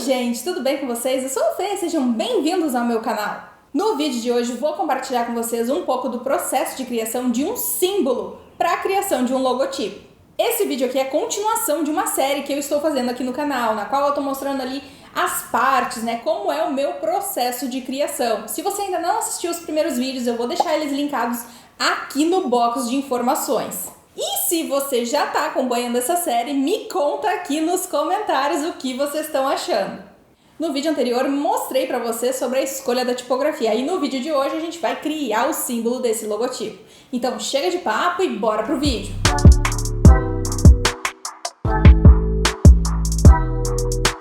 gente, tudo bem com vocês? Eu sou a Fê, sejam bem-vindos ao meu canal. No vídeo de hoje vou compartilhar com vocês um pouco do processo de criação de um símbolo para a criação de um logotipo. Esse vídeo aqui é a continuação de uma série que eu estou fazendo aqui no canal, na qual eu estou mostrando ali as partes, como é o meu processo de criação. Se você ainda não assistiu os primeiros vídeos, eu vou deixar eles linkados aqui no box de informações. E se você já está acompanhando essa série, me conta aqui nos comentários o que vocês estão achando. No vídeo anterior mostrei para vocês sobre a escolha da tipografia e no vídeo de hoje a gente vai criar o símbolo desse logotipo. Então chega de papo e bora pro vídeo!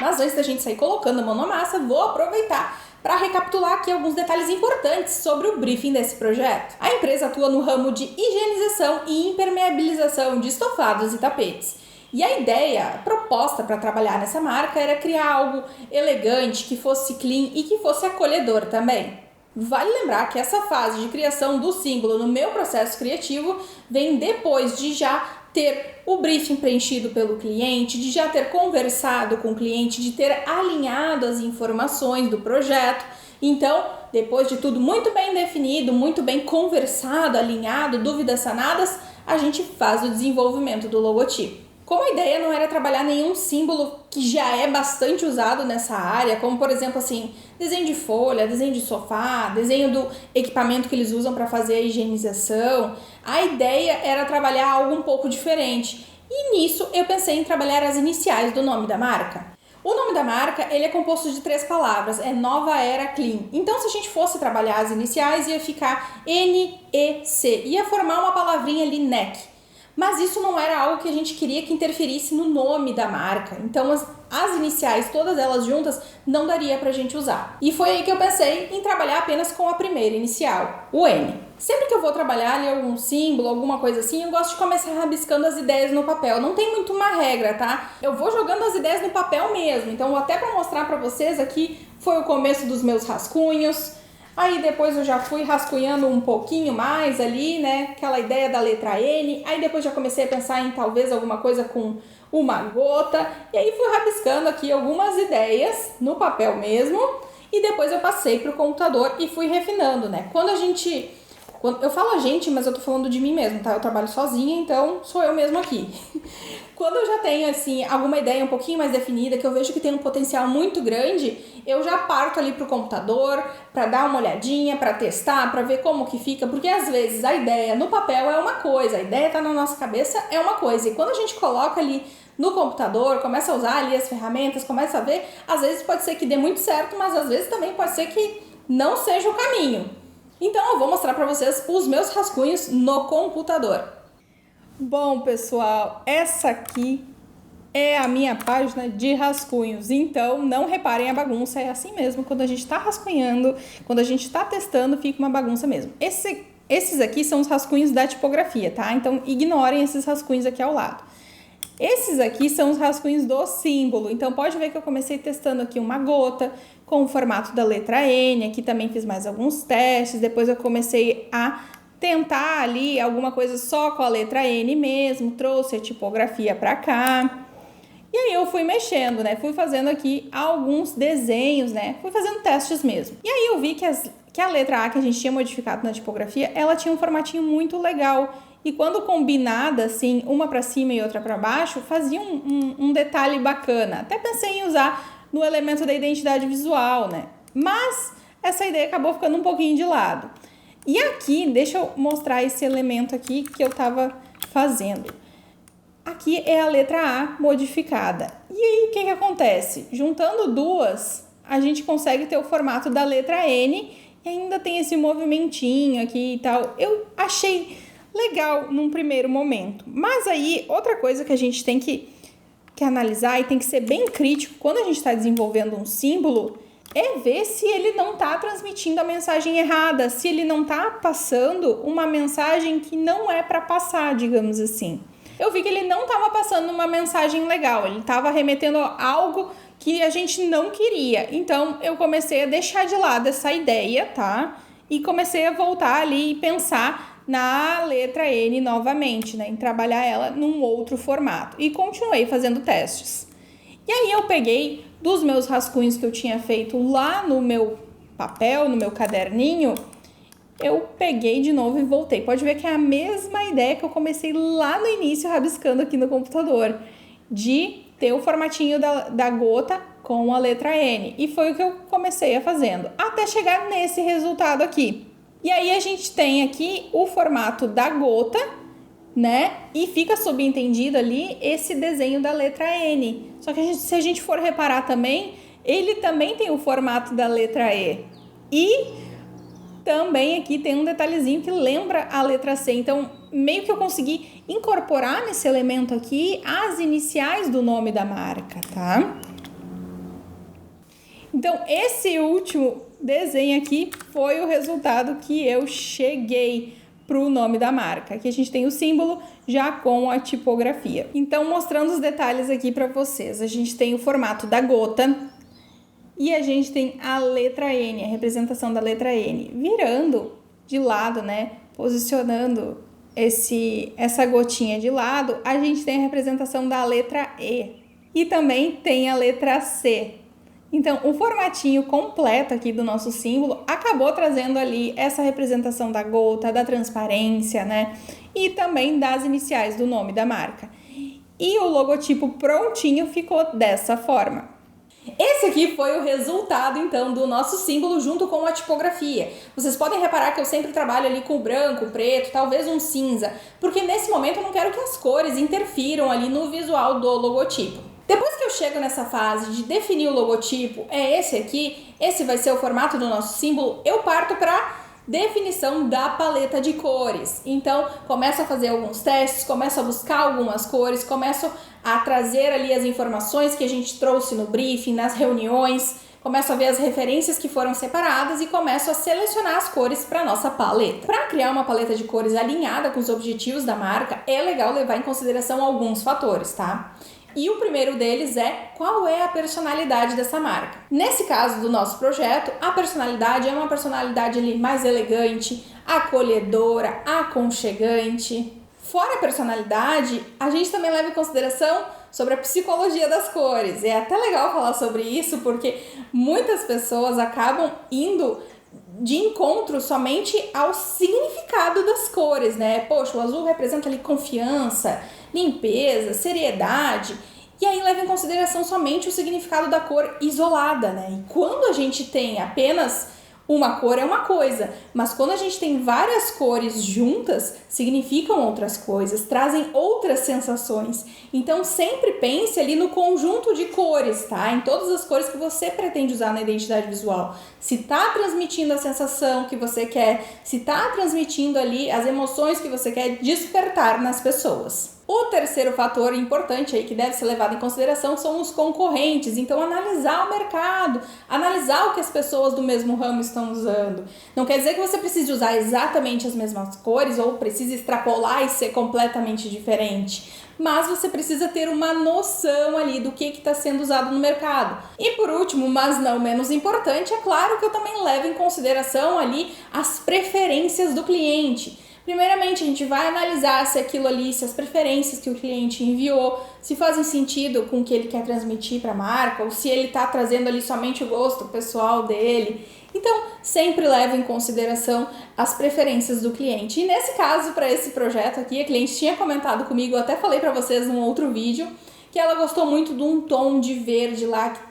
Mas antes da gente sair colocando a mão na massa, vou aproveitar para recapitular aqui alguns detalhes importantes sobre o briefing desse projeto. A empresa atua no ramo de higienização e impermeabilização de estofados e tapetes. E a ideia, a proposta para trabalhar nessa marca era criar algo elegante, que fosse clean e que fosse acolhedor também. Vale lembrar que essa fase de criação do símbolo no meu processo criativo vem depois de já ter o briefing preenchido pelo cliente, de já ter conversado com o cliente, de ter alinhado as informações do projeto. Então, depois de tudo muito bem definido, muito bem conversado, alinhado, dúvidas sanadas, a gente faz o desenvolvimento do logotipo. Como a ideia não era trabalhar nenhum símbolo que já é bastante usado nessa área, como por exemplo desenho de folha, desenho de sofá, desenho do equipamento que eles usam para fazer a higienização, a ideia era trabalhar algo um pouco diferente. E nisso eu pensei em trabalhar as iniciais do nome da marca. O nome da marca ele é composto de 3 palavras, é Nova Era Clean. Então se a gente fosse trabalhar as iniciais ia ficar NEC, ia formar uma palavrinha ali NEC. Mas isso não era algo que a gente queria que interferisse no nome da marca. Então as iniciais, todas elas juntas, não daria pra gente usar. E foi aí que eu pensei em trabalhar apenas com a primeira inicial, o N. Sempre que eu vou trabalhar ali algum símbolo, alguma coisa assim, eu gosto de começar rabiscando as ideias no papel. Não tem muito uma regra, tá? Eu vou jogando as ideias no papel mesmo. Então até pra mostrar pra vocês aqui, foi o começo dos meus rascunhos. Aí depois eu já fui rascunhando um pouquinho mais ali, aquela ideia da letra N. Aí depois já comecei a pensar em talvez alguma coisa com uma gota. E aí fui rabiscando aqui algumas ideias no papel mesmo. E depois eu passei para o computador e fui refinando, Quando eu falo a gente, mas eu tô falando de mim mesmo, tá? Eu trabalho sozinha, então sou eu mesmo aqui. Quando eu já tenho, alguma ideia um pouquinho mais definida, que eu vejo que tem um potencial muito grande, eu já parto ali pro computador para dar uma olhadinha, para testar, para ver como que fica, porque às vezes a ideia no papel é uma coisa, a ideia tá na nossa cabeça é uma coisa, e quando a gente coloca ali no computador, começa a usar ali as ferramentas, começa a ver, às vezes pode ser que dê muito certo, mas às vezes também pode ser que não seja o caminho. Então eu vou mostrar para vocês os meus rascunhos no computador. Bom, pessoal, essa aqui é a minha página de rascunhos. Então não reparem a bagunça, é assim mesmo. Quando a gente está rascunhando, quando a gente está testando, fica uma bagunça mesmo. Esses aqui são os rascunhos da tipografia, tá? Então ignorem esses rascunhos aqui ao lado. Esses aqui são os rascunhos do símbolo. Então pode ver que eu comecei testando aqui uma gota com o formato da letra N. Aqui também fiz mais alguns testes. Depois eu comecei a tentar ali alguma coisa só com a letra N mesmo. Trouxe a tipografia para cá. E aí eu fui mexendo, fui fazendo aqui alguns desenhos, fui fazendo testes mesmo. E aí eu vi que a letra A que a gente tinha modificado na tipografia, ela tinha um formatinho muito legal. E quando combinada, assim, uma para cima e outra para baixo, fazia um detalhe bacana. Até pensei em usar no elemento da identidade visual, Mas essa ideia acabou ficando um pouquinho de lado. E aqui, deixa eu mostrar esse elemento aqui que eu tava fazendo. Aqui é a letra A modificada. E aí, o que acontece? Juntando duas, a gente consegue ter o formato da letra N e ainda tem esse movimentinho aqui e tal. Eu achei legal num primeiro momento. Mas aí, outra coisa que a gente tem que analisar e tem que ser bem crítico quando a gente está desenvolvendo um símbolo é ver se ele não está transmitindo a mensagem errada, se ele não está passando uma mensagem que não é para passar, digamos assim. Eu vi que ele não estava passando uma mensagem legal, ele estava remetendo a algo que a gente não queria. Então, eu comecei a deixar de lado essa ideia, tá? E comecei a voltar ali e pensar na letra N novamente, em trabalhar ela num outro formato. E continuei fazendo testes. E aí eu peguei dos meus rascunhos que eu tinha feito lá no meu papel, no meu caderninho, eu peguei de novo e voltei. Pode ver que é a mesma ideia que eu comecei lá no início rabiscando aqui no computador, de ter o formatinho da gota com a letra N. E foi o que eu comecei a fazendo, até chegar nesse resultado aqui. E aí a gente tem aqui o formato da gota, né? E fica subentendido ali esse desenho da letra N. Só que se a gente for reparar também, ele também tem o formato da letra E. E também aqui tem um detalhezinho que lembra a letra C. Então, meio que eu consegui incorporar nesse elemento aqui as iniciais do nome da marca, tá? Então, esse último desenho aqui foi o resultado que eu cheguei para o nome da marca. Aqui a gente tem o símbolo já com a tipografia. Então, mostrando os detalhes aqui para vocês. A gente tem o formato da gota e a gente tem a letra N, a representação da letra N. Virando de lado, né? Posicionando essa gotinha de lado, a gente tem a representação da letra E. E também tem a letra C. Então, o formatinho completo aqui do nosso símbolo acabou trazendo ali essa representação da gota, da transparência, né? E também das iniciais do nome da marca. E o logotipo prontinho ficou dessa forma. Esse aqui foi o resultado, então, do nosso símbolo junto com a tipografia. Vocês podem reparar que eu sempre trabalho ali com branco, preto, talvez um cinza, porque nesse momento eu não quero que as cores interfiram ali no visual do logotipo. Depois que eu chego nessa fase de definir o logotipo, é esse aqui, esse vai ser o formato do nosso símbolo, eu parto para definição da paleta de cores. Então, começo a fazer alguns testes, começo a buscar algumas cores, começo a trazer ali as informações que a gente trouxe no briefing, nas reuniões, começo a ver as referências que foram separadas e começo a selecionar as cores para nossa paleta. Para criar uma paleta de cores alinhada com os objetivos da marca, é legal levar em consideração alguns fatores, tá? E o primeiro deles é qual é a personalidade dessa marca. Nesse caso do nosso projeto, a personalidade é uma personalidade ali mais elegante, acolhedora, aconchegante. Fora a personalidade, a gente também leva em consideração sobre a psicologia das cores. É até legal falar sobre isso porque muitas pessoas acabam indo de encontro somente ao significado das cores, né? Poxa, o azul representa ali confiança, limpeza, seriedade, e aí leva em consideração somente o significado da cor isolada, né? E quando a gente tem apenas uma cor é uma coisa, mas quando a gente tem várias cores juntas, significam outras coisas, trazem outras sensações. Então sempre pense ali no conjunto de cores, tá? Em todas as cores que você pretende usar na identidade visual. Se tá transmitindo a sensação que você quer, se tá transmitindo ali as emoções que você quer despertar nas pessoas. O terceiro fator importante aí que deve ser levado em consideração são os concorrentes. Então, analisar o mercado, analisar o que as pessoas do mesmo ramo estão usando. Não quer dizer que você precise usar exatamente as mesmas cores ou precise extrapolar e ser completamente diferente. Mas você precisa ter uma noção ali do que está sendo usado no mercado. E por último, mas não menos importante, é claro que eu também levo em consideração ali as preferências do cliente. Primeiramente, a gente vai analisar se aquilo ali, se as preferências que o cliente enviou, se fazem sentido com o que ele quer transmitir para a marca, ou se ele está trazendo ali somente o gosto pessoal dele. Então, sempre leva em consideração as preferências do cliente. E nesse caso, para esse projeto aqui, a cliente tinha comentado comigo, eu até falei para vocês num outro vídeo, que ela gostou muito de um tom de verde lá, que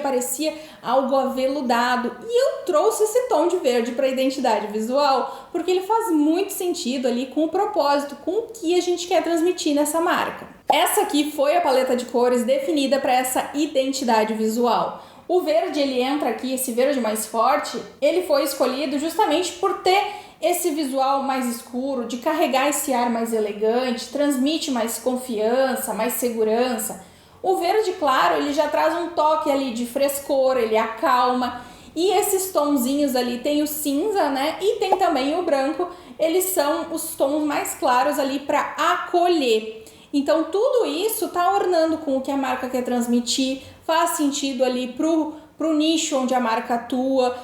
parecia algo aveludado, e eu trouxe esse tom de verde para a identidade visual porque ele faz muito sentido ali com o propósito, com o que a gente quer transmitir nessa marca. Essa aqui foi a paleta de cores definida para essa identidade visual. O verde, ele entra aqui, esse verde mais forte, ele foi escolhido justamente por ter esse visual mais escuro, de carregar esse ar mais elegante, transmite mais confiança, mais segurança. O verde claro, ele já traz um toque ali de frescor, ele acalma. E esses tonzinhos ali, tem o cinza, né? E tem também o branco, eles são os tons mais claros ali para acolher. Então, tudo isso tá ornando com o que a marca quer transmitir, faz sentido ali pro nicho onde a marca atua.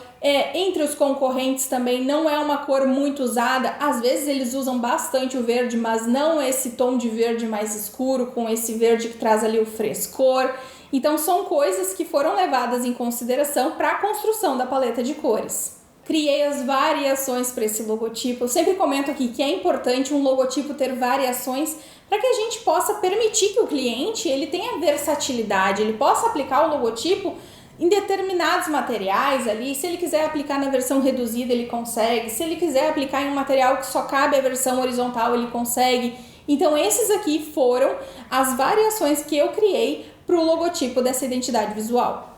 Entre os concorrentes também não é uma cor muito usada, às vezes eles usam bastante o verde, mas não esse tom de verde mais escuro, com esse verde que traz ali o frescor. Então são coisas que foram levadas em consideração para a construção da paleta de cores. Criei as variações para esse logotipo. Eu sempre comento aqui que é importante um logotipo ter variações para que a gente possa permitir que o cliente ele tenha versatilidade, ele possa aplicar o logotipo em determinados materiais ali. Se ele quiser aplicar na versão reduzida, ele consegue. Se ele quiser aplicar em um material que só cabe a versão horizontal, ele consegue. Então esses aqui foram as variações que eu criei para o logotipo dessa identidade visual.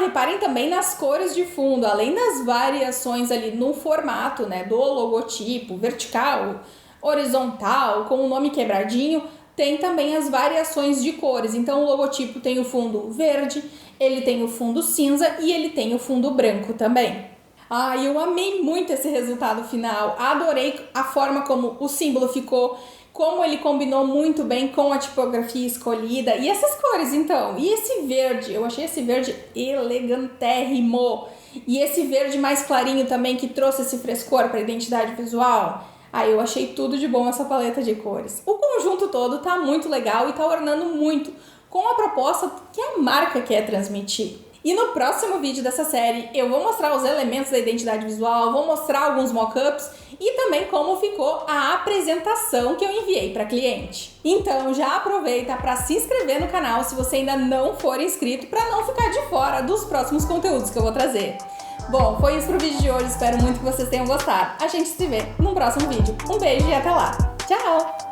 Reparem também nas cores de fundo, além das variações ali no formato, né, do logotipo, vertical, horizontal, com o nome quebradinho, tem também as variações de cores. Então o logotipo tem o fundo verde, ele tem o fundo cinza e ele tem o fundo branco também. Eu amei muito esse resultado final, adorei a forma como o símbolo ficou, como ele combinou muito bem com a tipografia escolhida. E essas cores, então? E esse verde? Eu achei esse verde elegantérrimo. E esse verde mais clarinho também, que trouxe esse frescor para a identidade visual. Eu achei tudo de bom essa paleta de cores. O conjunto todo tá muito legal e tá ornando muito com a proposta que a marca quer transmitir. E no próximo vídeo dessa série eu vou mostrar os elementos da identidade visual, vou mostrar alguns mockups e também como ficou a apresentação que eu enviei para cliente. Então já aproveita para se inscrever no canal se você ainda não for inscrito, para não ficar de fora dos próximos conteúdos que eu vou trazer. Bom, foi isso pro vídeo de hoje, espero muito que vocês tenham gostado. A gente se vê no próximo vídeo. Um beijo e até lá. Tchau!